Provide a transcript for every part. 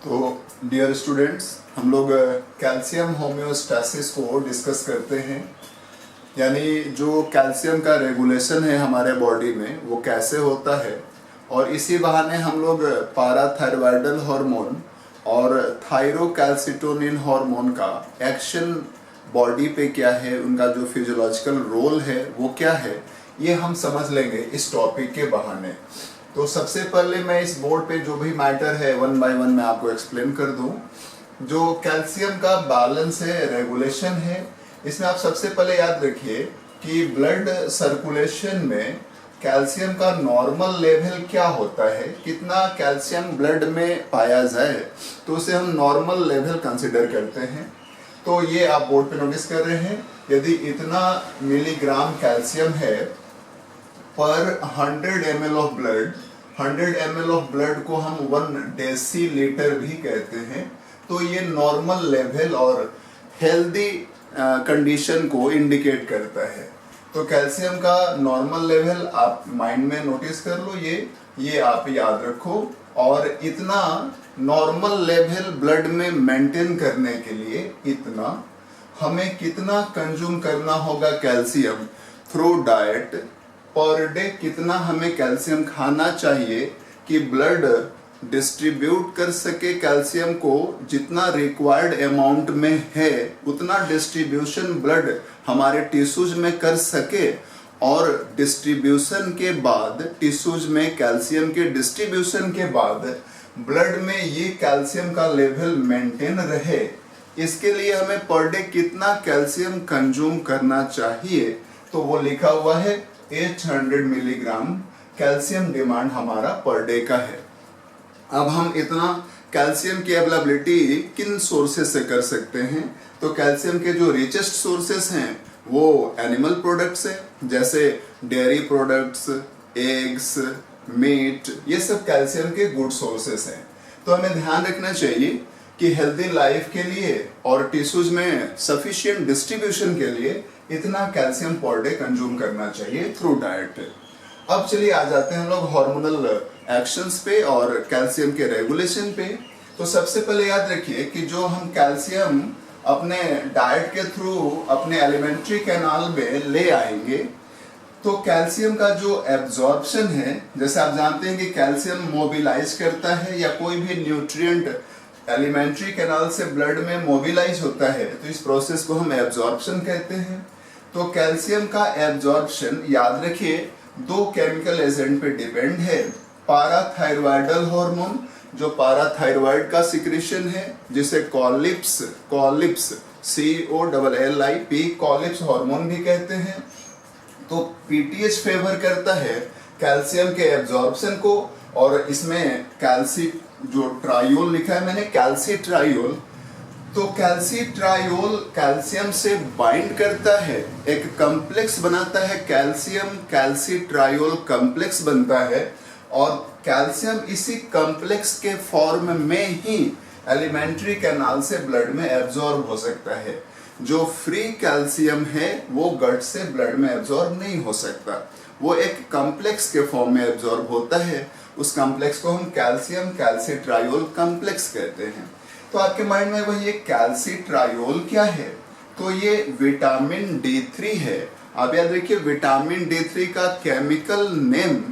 तो dear students, हम लोग कैल्शियम होम्योस्टैसिस को डिस्कस करते हैं। यानी जो कैल्शियम का रेगुलेशन है हमारे बॉडी में वो कैसे होता है, और इसी बहाने हम लोग पाराथायरॉयडल हार्मोन और थायरोकैल्सिटोनिन हार्मोन का एक्शन बॉडी पे क्या है, उनका जो फिजियोलॉजिकल रोल है वो क्या है, ये हम समझ लेंगे इस टॉपिक के बहाने। तो सबसे पहले मैं इस बोर्ड पे जो भी मैटर है वन बाय वन मैं आपको एक्सप्लेन कर दूं। जो कैल्शियम का बैलेंस है, रेगुलेशन है, इसमें आप सबसे पहले याद रखिए कि ब्लड सर्कुलेशन में कैल्शियम का नॉर्मल लेवल क्या होता है, कितना कैल्शियम ब्लड में पाया जाए तो उसे हम नॉर्मल लेवल कंसिडर करते हैं। तो ये आप बोर्ड पे नोटिस कर रहे हैं, यदि इतना मिलीग्राम कैल्शियम है पर 100 ml of blood, 100 ml of blood को हम 1 डेसीलीटर भी कहते हैं, तो ये नॉर्मल लेवल और हेल्दी कंडीशन को इंडिकेट करता है। तो कैल्शियम का नॉर्मल लेवल आप माइंड में नोटिस कर लो, ये आप याद रखो। और इतना नॉर्मल लेवल ब्लड में मेंटेन करने के लिए इतना हमें कितना कंज्यूम करना होगा calcium through diet, per day कितना हमें कैल्शियम खाना चाहिए कि ब्लड डिस्ट्रीब्यूट कर सके कैल्शियम को, जितना रिक्वायर्ड अमाउंट में है उतना डिस्ट्रीब्यूशन ब्लड हमारे टिश्यूज में कर सके, और डिस्ट्रीब्यूशन के बाद टिश्यूज में कैल्शियम के डिस्ट्रीब्यूशन के बाद ब्लड में ये कैल्शियम का लेवल मेंटेन रहे, इसके लिए हमें पर डे कितना कैल्शियम कंज्यूम करना चाहिए। तो वो लिखा हुआ है 800 मिलीग्राम कैल्शियम डिमांड हमारा पर डे का है। अब हम इतना कैल्शियम की अवेलेबिलिटी किन सोर्सेस से कर सकते हैं? तो कैल्शियम के जो रिचेस्ट सोर्सेस हैं वो एनिमल प्रोडक्ट्स हैं, जैसे डेयरी प्रोडक्ट्स, एग्स, मीट, ये सब कैल्शियम के गुड सोर्सेस हैं। तो हमें ध्यान रखना चाहिए कि हेल्दी लाइफ के लिए और टिश्यूज में सफिशिएंट डिस्ट्रीब्यूशन के लिए इतना कैल्शियम पर डे कंज्यूम करना चाहिए थ्रू डाइट। अब चलिए आ जाते हैं हम लोग हार्मोनल एक्शंस पे और कैल्शियम के रेगुलेशन पे। तो सबसे पहले याद रखिए कि जो हम कैल्शियम अपने डाइट के थ्रू अपने एलिमेंट्री कैनाल में ले आएंगे, तो कैल्शियम का जो एब्जॉर्प्शन है, जैसे आप जानते हैं कि कैल्शियम मोबिलाइज करता है या कोई भी न्यूट्रिएंट एलिमेंट्री कैनाल से ब्लड में मोबिलाइज होता है, तो इस प्रोसेस को हम एब्जॉर्प्शन कहते हैं। तो कैल्शियम का एब्जॉर्प्शन याद रखिए दो केमिकल एजेंट पे डिपेंड है। पाराथायरॉयडल हार्मोन, जो पाराथायरॉयड का सिक्रेशन है, जिसे कॉलिप्स COLLIP कॉलिप्स हार्मोन भी कहते हैं। तो पीटीएच फेवर करता है कैल्शियम के एब्जॉर्प्शन को, और इसमें कैल्सी जो ट्रायोल लिखा है मैंने, कैल्सीट्रायोल, तो कैल्सीट्रायोल कैल्शियम से बाइंड करता है, एक कॉम्प्लेक्स बनाता है, कैल्शियम कैल्सीट्रायोल कॉम्प्लेक्स बनता है, और कैल्शियम इसी कॉम्प्लेक्स के फॉर्म में ही एलिमेंट्री कैनाल से ब्लड में एब्जॉर्ब हो सकता है। जो फ्री कैल्शियम है वो गट से ब्लड में एब्जॉर्ब नहीं हो सकता, वो एक कॉम्प्लेक्स के फॉर्म में एब्जॉर्ब होता है। उस कॉम्प्लेक्स को हम कैल्शियम कैल्सीट्रायोल कॉम्प्लेक्स कहते हैं। तो आपके माइंड में वही कैल्सीट्रायोल क्या है? तो ये विटामिन D3 है। आप याद रखिए विटामिन D3 का केमिकल नेम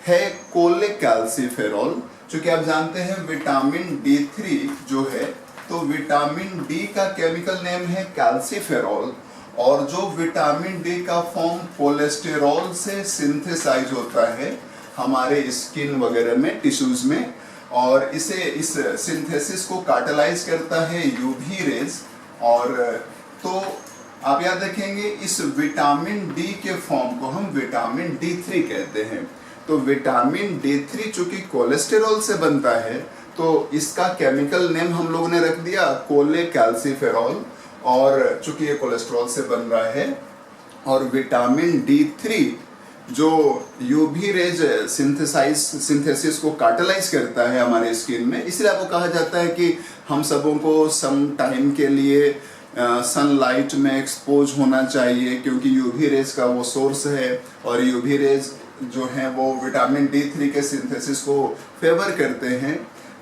है कोलेकैल्सिफेरॉल। चूंकि आप जानते हैं विटामिन D3 जो है, तो विटामिन D का केमिकल नेम है कैल्सिफेरॉल, और जो विटामिन D का फॉर्म कोलेस्टेरॉल से सिंथेसाइज होता है हमारे स्किन वगैरह में, टिश्यूज में, और इस सिंथेसिस को कैटालाइज करता है यूवी रेज। और तो आप याद रखेंगे इस विटामिन D के फॉर्म को हम विटामिन D3 कहते हैं। तो विटामिन D3 चूंकि कोलेस्टेरॉल से बनता है, तो इसका केमिकल नेम हम लोगों ने रख दिया कोलेकैल्सिफेरॉल, और चूंकि ये कोलेस्टेरॉल से बन रहा है, और विटामिन D3 जो यूवी रेज सिंथेसिस को कैटालाइज करता है हमारे स्किन में, इसलिए आपको कहा जाता है कि हम सबों को सम टाइम के लिए सनलाइट में एक्सपोज होना चाहिए, क्योंकि यूवी रेज का वो सोर्स है, और यूवी रेज जो हैं वो विटामिन D3 के सिंथेसिस को फेवर करते हैं।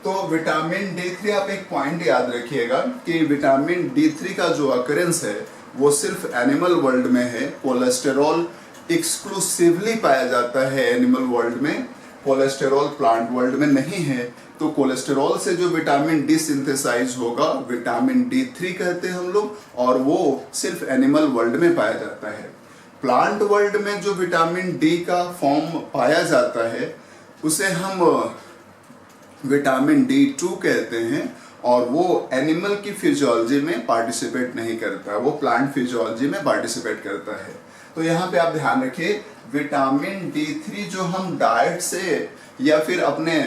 तो विटामिन D3, आप एक पॉइंट याद रखिएगा कि विटामिन D3 का जो अकरेंस है वो सिर्फ एनिमल वर्ल्ड में है। कोलेस्टेरॉल एक्सक्लूसिवली पाया जाता है एनिमल वर्ल्ड में, कोलेस्टेरॉल प्लांट वर्ल्ड में नहीं है। तो कोलेस्टेरॉल से जो विटामिन डी सिंथेसाइज होगा विटामिन D3 कहते हैं हम लोग, और वो सिर्फ एनिमल वर्ल्ड में पाया जाता है। प्लांट वर्ल्ड में जो विटामिन डी का फॉर्म पाया जाता है उसे हम विटामिन D2 कहते हैं, और वो एनिमल की फिजियोलॉजी में पार्टिसिपेट नहीं करता, वो प्लांट फिजियोलॉजी में पार्टिसिपेट करता है। तो यहाँ पे आप ध्यान रखिए, विटामिन D3 जो हम डाइट से या फिर अपने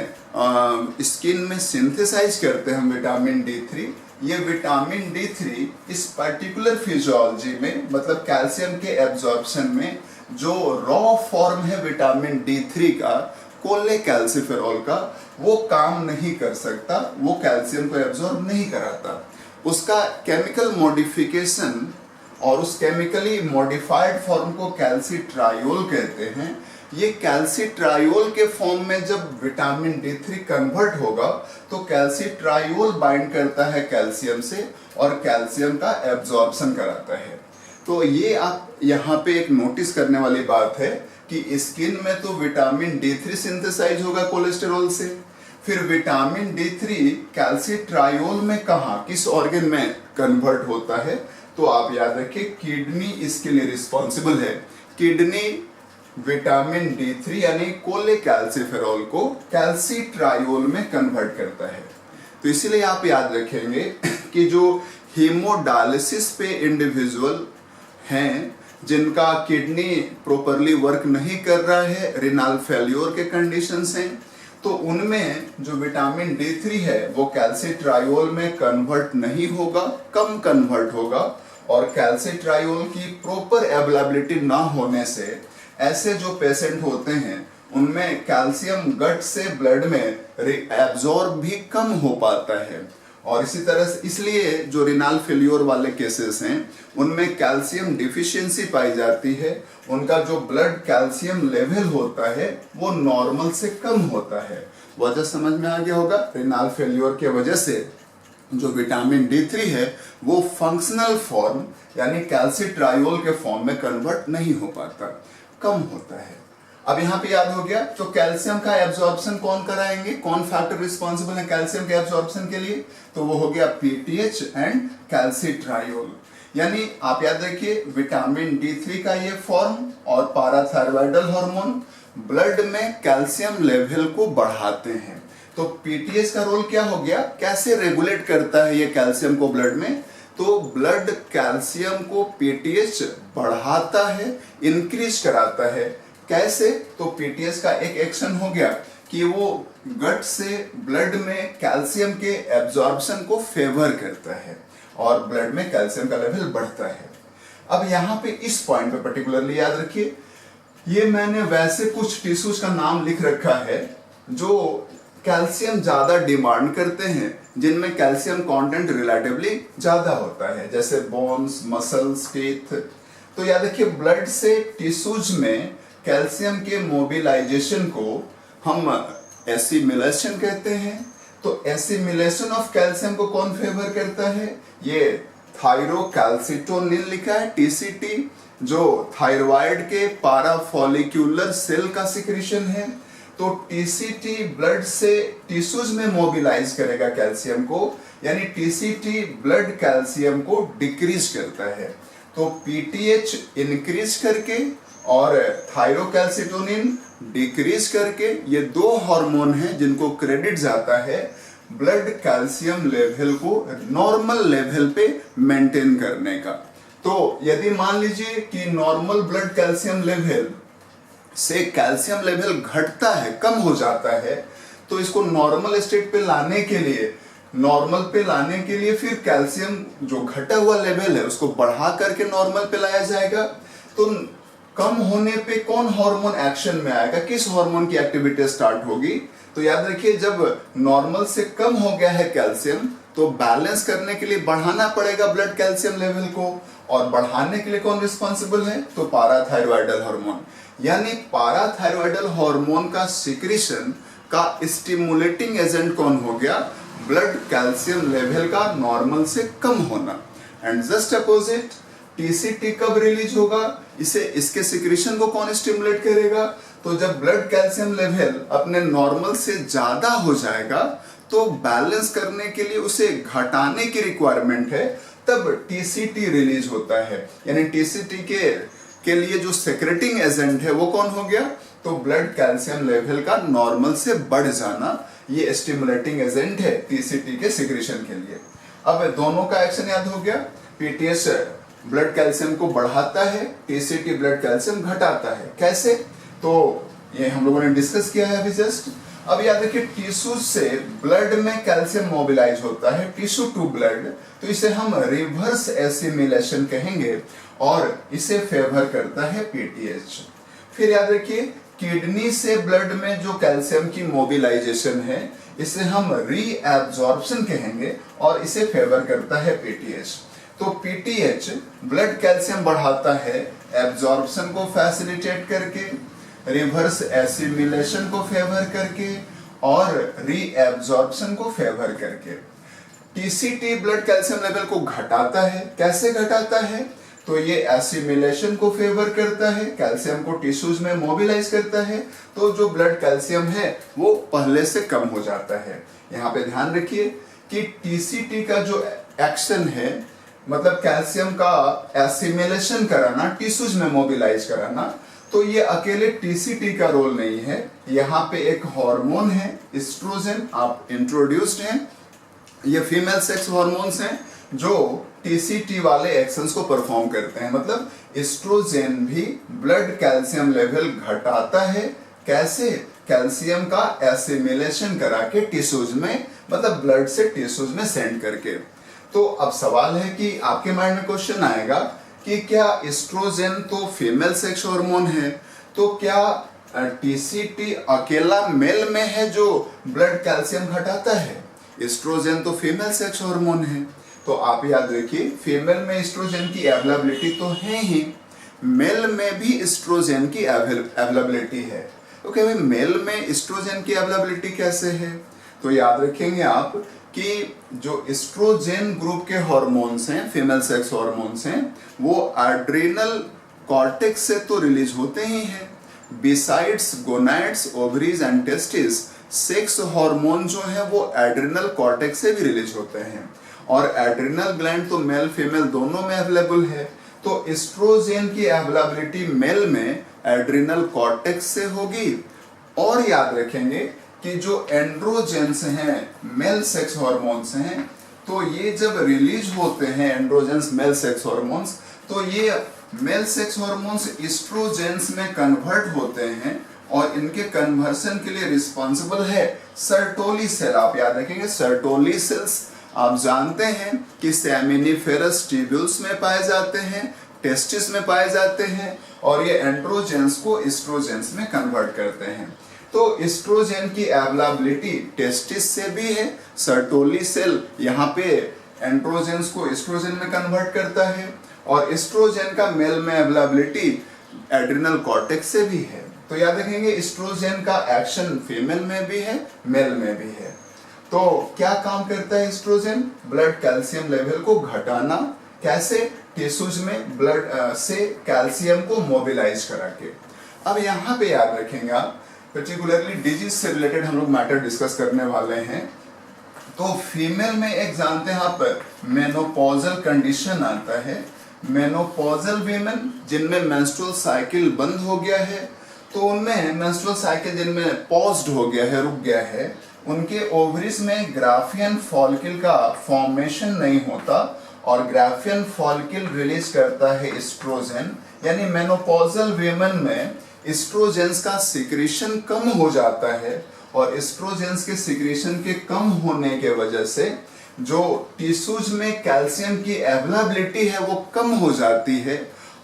स्किन में सिंथेसाइज करते हैं हम विटामिन D3, ये विटामिन D3 इस पर्टिकुलर फिजियोलॉजी में, मतलब कैल्शियम के एब्जॉर्प्शन में जो रॉ फॉर्म है विटामिन D3 का, कोलेकैल्सिफेरॉल का, वो काम नहीं कर सकता, वो कैल्शियम को एब्जॉर्ब नहीं कराता। उसका केमिकल मॉडिफिकेशन और उस केमिकली मॉडिफाइड फॉर्म को कैल्सीट्रायोल कहते हैं। ये कैल्सीट्रायोल के फॉर्म में जब विटामिन D3 कन्वर्ट होगा तो कैल्सीट्रायोल बाइंड करता है कैल्शियम से और कैल्शियम का एब्जॉर्प्शन कराता है। तो ये आप यहाँ पे एक नोटिस करने वाली बात है कि स्किन में तो विटामिन D3 सिंथेसाइज होगा कोलेस्टेरॉल से, फिर विटामिन D3 कैल्सीट्रायोल में कहाँ, किस ऑर्गन में कन्वर्ट होता है? तो आप याद रखिए, किडनी इसके लिए रिस्पॉन्सिबल है। किडनी विटामिन D3 यानी कोलेकैल्सिफेरॉल को कैल्सीट्रायोल में कन्वर्ट करता है। तो इसीलिए आप याद रखेंगे कि जो हीमोडायलिसिस पे इंडिविजुअल हैं जिनका किडनी प्रॉपरली वर्क नहीं कर रहा है, रिनल फेल्योर के कंडीशंस हैं, तो उनमें जो विटामिन D3 है वो कैल्सीट्रायोल में कन्वर्ट नहीं होगा, कम कन्वर्ट होगा, और कैल्सीट्रायोल की प्रॉपर अवेलेबिलिटी ना होने से ऐसे जो पेशेंट होते हैं उनमें कैल्शियम गट से ब्लड में एब्जॉर्ब भी कम हो पाता है। और इसी तरह से इसलिए जो रिनल फेल्योर वाले केसेस हैं उनमें कैल्शियम डिफिशियंसी पाई जाती है, उनका जो ब्लड कैल्शियम लेवल होता है वो नॉर्मल से कम होता है। वजह समझ में आ गया होगा, रिनल फेल्योर के वजह से जो विटामिन D3 है वो फंक्शनल फॉर्म यानी कैल्सीट्रायोल के फॉर्म में कन्वर्ट नहीं हो पाता, कम होता है। अब यहाँ पे याद हो गया, तो कैल्शियम का एब्जॉर्प्शन कौन कराएंगे, कौन फैक्टर रिस्पॉन्सिबल है कैल्शियम के एब्जॉर्प्शन के लिए? तो वो हो गया PTH एंड कैल्सीट्रायोल। यानी आप याद रखिए, विटामिन D3 का ये फॉर्म और पाराथायरॉयडल हार्मोन ब्लड में कैल्शियम लेवल को बढ़ाते हैं। तो PTH का रोल क्या हो गया, कैसे रेगुलेट करता है ये कैल्शियम को ब्लड में? तो ब्लड कैल्शियम को PTH बढ़ाता है, इंक्रीज कराता है। कैसे? तो PTH का एक एक्शन हो गया कि वो गट से ब्लड में कैल्शियम के एब्जॉर्प्शन को फेवर करता है और ब्लड में कैल्शियम का लेवल बढ़ता है। अब यहाँ पे इस पॉइंट पे पर्टिकुलरली याद रखिए, ये मैंने वैसे कुछ टिश्यूज का नाम लिख रखा है जो कैल्शियम ज्यादा डिमांड करते हैं, जिनमें कैल्शियम कंटेंट रिलेटिवली ज्यादा होता है, जैसे बोन्स, मसल्स, टीथ। तो याद रखिए, ब्लड से टिश्यूज में कैल्शियम के मोबिलाइजेशन को हम एसिमिलेशन कहते हैं। तो एसिमिलेशन ऑफ कैल्शियम को कौन फेवर करता है? ये थायरोकैल्सिटोनिन लिखा है, TCT, जो थायराइड के पाराफॉलिक्यूलर सेल का सिक्रीशन है। तो TCT ब्लड से टिश्यूज में मोबिलाइज करेगा कैल्शियम को, यानी TCT ब्लड कैल्शियम को डिक्रीज करता है। तो PTH इंक्रीज करके और थायरोकैल्सिटोनिन डिक्रीज करके, ये दो हार्मोन हैं जिनको क्रेडिट जाता है ब्लड कैल्शियम लेवल को नॉर्मल लेवल पे मेंटेन करने का। तो यदि मान लीजिए कि नॉर्मल ब्लड कैल्शियम लेवल से कैल्शियम लेवल घटता है, कम हो जाता है, तो इसको नॉर्मल स्टेट पे लाने के लिए फिर कैल्शियम जो घटा हुआ लेवल है उसको बढ़ा करके नॉर्मल पे लाया जाएगा। तो कम होने पे कौन हार्मोन एक्शन में आएगा, किस हार्मोन की एक्टिविटी स्टार्ट होगी? तो याद रखिए, जब नॉर्मल से कम हो गया है कैल्शियम तो बैलेंस करने के लिए बढ़ाना पड़ेगा ब्लड कैल्शियम लेवल को, और बढ़ाने के लिए कौन रिस्पॉन्सिबल है? तो पाराथायरॉयडल हार्मोन। यानी पाराथायरॉयडल हार्मोन का सिक्रीशन का स्टिमुलेटिंग एजेंट कौन हो गया? ब्लड कैल्शियम लेवल का नॉर्मल से कम होना। एंड जस्ट अपोजिट, टीसीटी कब रिलीज होगा? इसके सिक्रीशन को कौन स्टिमुलेट करेगा? तो जब ब्लड कैल्शियम लेवल अपने नॉर्मल से ज्यादा हो जाएगा तो बैलेंस करने के लिए उसे घटाने की रिक्वायरमेंट है, तब टीसीटी रिलीज होता है। यानी टीसीटी के लिए जो सेक्रेटिंग एजेंट है वो कौन हो गया? तो ब्लड कैल्शियम लेवल का नॉर्मल से बढ़ जाना, ये स्टिमुलेटिंग एजेंट है टीसीटी के सिक्रीशन के लिए। अब दोनों का एक्शन याद हो गया। पीटीएच ब्लड कैल्शियम को बढ़ाता है, टीसीटी ब्लड कैल्शियम घटाता है। कैसे? तो ये हम लोगों ने डिस्कस किया है अभी जस्ट। अब याद रखिए, टिश्यू से ब्लड में कैल्शियम मोबिलाइज होता है, टिश्यू टू ब्लड, तो इसे हम रिवर्स एसिमिलेशन कहेंगे और इसे फेवर करता है पीटीएच। फिर याद रखिए, किडनी से ब्लड में जो कैल्शियम की मोबिलाइजेशन है इसे हम रीएब्जॉर्प्शन कहेंगे और इसे फेवर करता है पीटीएच। तो पीटीएच ब्लड कैल्शियम बढ़ाता है एब्जॉर्प्शन को फैसिलिटेट करके, रिवर्स एसिमिलेशन को फेवर करके और रीएब्जॉर्प्शन को फेवर करके। टीसीटी ब्लड कैल्शियम लेवल को घटाता है। कैसे घटाता है? तो ये एसिमिलेशन को फेवर करता है, कैल्शियम को टिश्यूज में मोबिलाइज करता है, तो जो ब्लड कैल्शियम है वो पहले से कम हो जाता है। यहाँ पे ध्यान रखिए कि टीसीटी का जो एक्शन है, मतलब कैल्शियम का एसिमिलेशन कराना, टिश्यूज में मोबिलाइज कराना, तो ये अकेले टीसीटी का रोल नहीं है। यहाँ पे एक हार्मोन है एस्ट्रोजन, आप इंट्रोड्यूस्ड हैं। ये फीमेल सेक्स हार्मोन्स हैं जो टीसीटी वाले एक्शंस को परफॉर्म करते हैं। मतलब एस्ट्रोजन भी ब्लड कैल्शियम लेवल घटाता है। कैसे? कैल्शियम का एसिमिलेशन करा के टिश्यूज में, मतलब ब्लड से टिश्यूज में सेंड करके। तो अब सवाल है कि आपके माइंड में क्वेश्चन आएगा कि क्या एस्ट्रोजन तो फीमेल सेक्स हार्मोन है, तो क्या टीसीटी अकेला मेल में है जो ब्लड कैल्शियम घटाता है? एस्ट्रोजन तो फीमेल सेक्स हार्मोन है। तो आप याद रखिए, फीमेल में एस्ट्रोजन की अवेलेबिलिटी तो है ही, मेल में भी एस्ट्रोजन की अवेलेबिलिटी है। ओके भाई, मेल में एस्ट्रोजन की अवेलेबिलिटी कैसे है? तो याद रखेंगे आप कि जो एस्ट्रोजन ग्रुप के हार्मोन्स हैं, फीमेल सेक्स हार्मोन्स हैं, वो एड्रिनल कॉर्टेक्स से तो रिलीज होते ही हैं। Besides gonads, ovaries and testis, sex hormone जो है वो एड्रिनल कॉर्टेक्स से भी रिलीज होते हैं। और एड्रिनल ग्लैंड तो मेल फीमेल दोनों में अवेलेबल है। तो एस्ट्रोजन की अवेलेबिलिटी मेल में एड्रिनल कॉर्टेक्स से होगी। और याद रखेंगे कि जो एंड्रोजेंस हैं, मेल सेक्स हार्मोन्स हैं, तो ये जब रिलीज होते हैं एंड्रोजेंस मेल सेक्स हार्मोन्स, तो ये मेल सेक्स हार्मोन्स एस्ट्रोजेंस में कन्वर्ट होते हैं और इनके कन्वर्सन के लिए रिस्पॉन्सिबल है सर्टोली सेल। आप याद रखेंगे, सर्टोली सेल्स आप जानते हैं कि सेमिनिफेरस ट्यूब्यूल्स में पाए जाते हैं, टेस्टिस में पाए जाते हैं, और ये एंड्रोजेंस को एस्ट्रोजेंस में कन्वर्ट करते हैं। तो एस्ट्रोजन की अवेलेबिलिटी टेस्टिस से भी है, सर्टोली सेल यहाँ पे एंड्रोजेंस को एस्ट्रोजन में कन्वर्ट करता है, और एस्ट्रोजन का मेल में अवेलेबिलिटी एड्रिनल कॉर्टेक्स से भी है। तो याद रखेंगे, एस्ट्रोजन का एक्शन फीमेल में भी है, मेल में भी है। तो क्या काम करता है एस्ट्रोजन? ब्लड कैल्शियम लेवल को घटाना। कैसे? टिश्यूज में ब्लड से कैल्शियम को मोबिलाइज करा के। अब यहाँ पे याद रखेंगे आप, पर्टिकुलरली डिजीज से रिलेटेड हम लोग मैटर डिस्कस करने वाले हैं। तो फीमेल में एक जानते हैं आप, मेनोपॉजल कंडीशन आता है। मेनोपॉजल वीमेन जिनमें मेंस्ट्रुअल साइकिल बंद हो गया है, तो उनमें मेंस्ट्रुअल साइकिल जिनमें पॉज्ड हो गया है, रुक गया है, उनके ओवरीज में ग्राफियन फॉलिकल का फॉर्मेशन नहीं होता और ग्राफियन फॉलिकल रिलीज करता है एस्ट्रोजन। यानी मेनोपॉजल वीमेन में एस्ट्रोजेंस का सिक्रीशन कम हो जाता है, और एस्ट्रोजेंस के सिक्रीशन के कम होने के वजह से जो टिश्यूज में कैल्शियम की अवेलेबिलिटी है वो कम हो जाती है।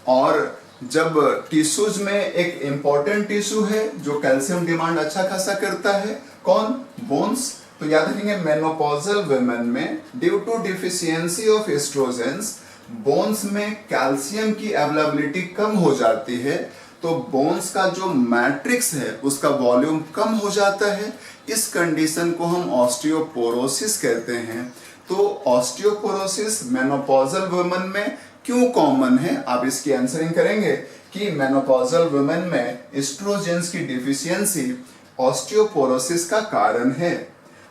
और जब टिश्यूज में एक इंपॉर्टेंट टिश्यू है जो कैल्शियम डिमांड अच्छा खासा करता है, कौन? बोन्स। तो याद रखेंगे, मेनोपॉजल वुमेन में due to deficiency of estrogens bones में कैल्शियम की अवेलेबिलिटी कम हो जाती है, तो बोन्स का जो मैट्रिक्स है उसका वॉल्यूम कम हो जाता है। इस कंडीशन को हम ऑस्टियोपोरोसिस कहते हैं। तो ऑस्टियोपोरोसिस मेनोपॉजल वुमेन में क्यों कॉमन है, आप इसकी आंसरिंग करेंगे कि मेनोपॉजल वुमेन में एस्ट्रोजेंस की डिफिशियंसी ऑस्टियोपोरोसिस का कारण है।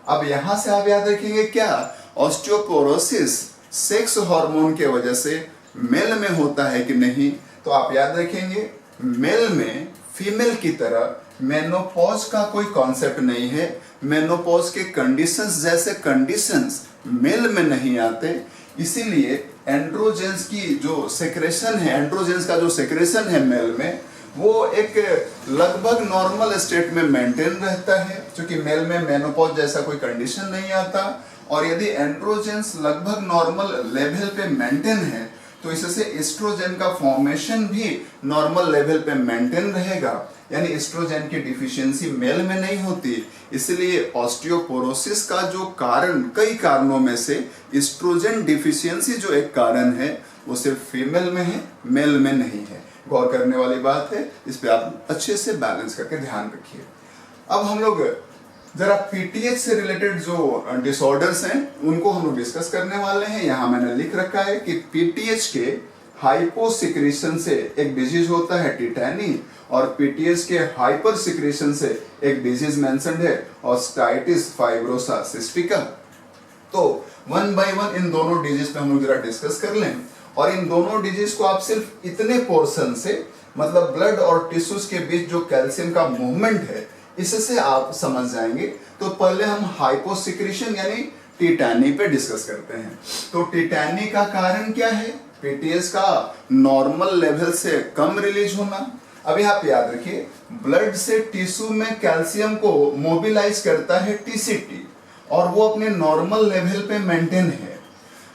अब यहां से आप याद रखेंगे क्या, ऑस्टियोपोरोसिस सेक्स हार्मोन के वजह से मेल में होता है कि नहीं, तो आप याद रखेंगे मेल में फीमेल की तरह मेनोपॉज का कोई कॉन्सेप्ट नहीं है। मेनोपॉज के कंडीशंस जैसे कंडीशंस मेल में नहीं आते, इसीलिए एंड्रोजेंस की जो सेक्रेशन है, एंड्रोजेंस का जो सेक्रेशन है मेल में, वो एक लगभग नॉर्मल स्टेट में मेंटेन रहता है, क्योंकि मेल में मेनोपॉज जैसा कोई कंडीशन नहीं आता। और यदि एंड्रोजेंस लगभग नॉर्मल लेवल पे मेंटेन है तो इससे एस्ट्रोजन का फॉर्मेशन भी नॉर्मल लेवल पे मेंटेन रहेगा, यानी एस्ट्रोजन की डिफिशियंसी मेल में नहीं होती। इसलिए ऑस्टियोपोरोसिस का जो कारण, कई कारणों में से एस्ट्रोजन डिफिशियंसी जो एक कारण है वो सिर्फ फीमेल में है, मेल में नहीं है। गौर करने वाली बात है, इस पे आप अच्छे से बैलेंस करके ध्यान रखिए। अब हम लोग जरा पीटीएच से रिलेटेड जो डिसऑर्डर्स हैं उनको हम लोग डिस्कस करने वाले हैं। यहाँ मैंने लिख रखा है कि पीटीएच के हाइपोसिक्रेशन से एक डिजीज होता है टिटैनी, और पीटीएच के हाइपर सिक्रेशन से एक डिजीज मेंशन्ड है ऑस्टाइटिस फाइब्रोसा सिस्टिका। तो वन बाय वन इन दोनों डिजीज पे हम लोग जरा डिस्कस कर लें। और इन दोनों डिजीज को आप सिर्फ इतने पोर्शन से, मतलब ब्लड और टिश्यूज के बीच जो कैल्शियम का मूवमेंट है, इससे आप समझ जाएंगे। तो पहले हम हाइपोसिक्रेशन यानी टिटैनी पे डिस्कस करते हैं। तो टिटैनी का कारण क्या है, पीटीएच का नॉर्मल लेवल से कम रिलीज होना। अभी आप याद रखिए, ब्लड से टिश्यू में कैल्शियम को मोबिलाइज करता है टीसीटी, और वो अपने नॉर्मल लेवल पे मेंटेन है।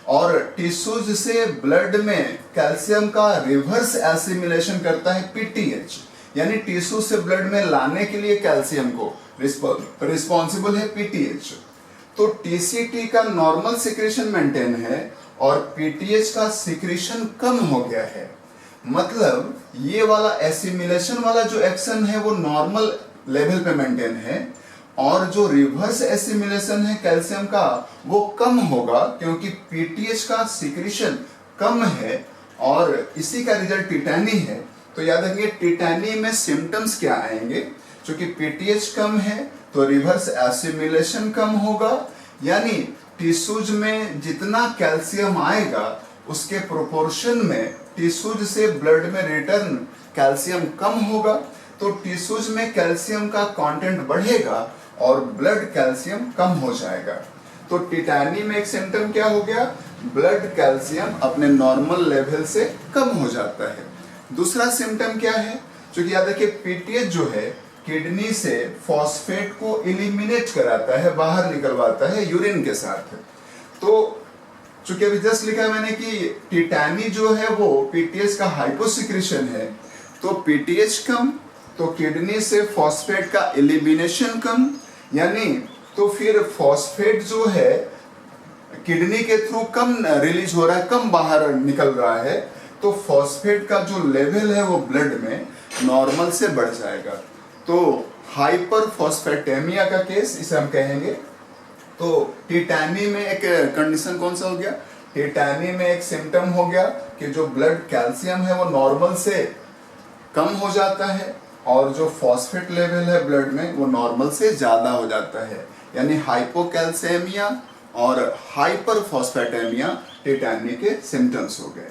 और टिश्यूज से ब्लड में कैल्शियम का रिवर्स एसिमिलेशन करता है पीटीएच, यानी टिश्यू से ब्लड में लाने के लिए कैल्शियम को रिस्पॉन्सिबल है पीटीएच। तो टीसीटी का नॉर्मल सिक्रेशन मेंटेन है और पीटीएच का सिक्रेशन कम हो गया है। मतलब ये वाला एसिमिलेशन वाला जो एक्शन है वो नॉर्मल लेवल पे मेंटेन है, और जो रिवर्स एसिमिलेशन है कैल्शियम का वो कम होगा, क्योंकि पीटीएच का सिक्रेशन कम है और इसी का रिजल्ट टिटैनी है। तो याद रखिए टिटैनी में सिम्टम्स क्या आएंगे, क्योंकि पीटीएच कम है तो रिवर्स एसिमिलेशन कम होगा, यानी टिश्यूज में जितना कैल्शियम आएगा उसके प्रोपोर्शन में टिश्यूज से ब्लड में रिटर्न कैल्शियम कम होगा। तो टिश्यूज में कैल्शियम का कंटेंट बढ़ेगा और ब्लड कैल्शियम कम हो जाएगा। तो टिटैनी में एक सिम्टम क्या हो गया, ब्लड कैल्शियम अपने नॉर्मल लेवल से कम हो जाता है। दूसरा सिम्टम क्या है, क्योंकि याद रखिए पीटीएच जो है किडनी से फॉस्फेट को एलिमिनेट कराता है, बाहर निकलवाता है यूरिन के साथ। तो चूंकि अभी जस्ट लिखा है मैंने कि टिटैनी जो है वो पीटीएच का हाइपोसिक्रेशन है, तो पीटीएच कम तो किडनी से फॉस्फेट का एलिमिनेशन कम, यानी तो फिर फॉस्फेट जो है किडनी के थ्रू कम रिलीज हो रहा है, कम बाहर निकल रहा है, तो फॉस्फेट का जो लेवल है वो ब्लड में नॉर्मल से बढ़ जाएगा। तो हाइपर फॉस्फेटेमिया का केस इसे हम कहेंगे। तो टिटैनी में एक कंडीशन कौन सा हो गया, टिटैनी में एक सिम्टम हो गया कि जो ब्लड कैल्शियम है वो नॉर्मल से कम हो जाता है, और जो फॉस्फेट लेवल है ब्लड में वो नॉर्मल से ज्यादा हो जाता है, यानी हाइपोकैल्सेमिया और हाइपर फॉस्फेटेमिया टिटैनी के सिम्टम्स हो गए।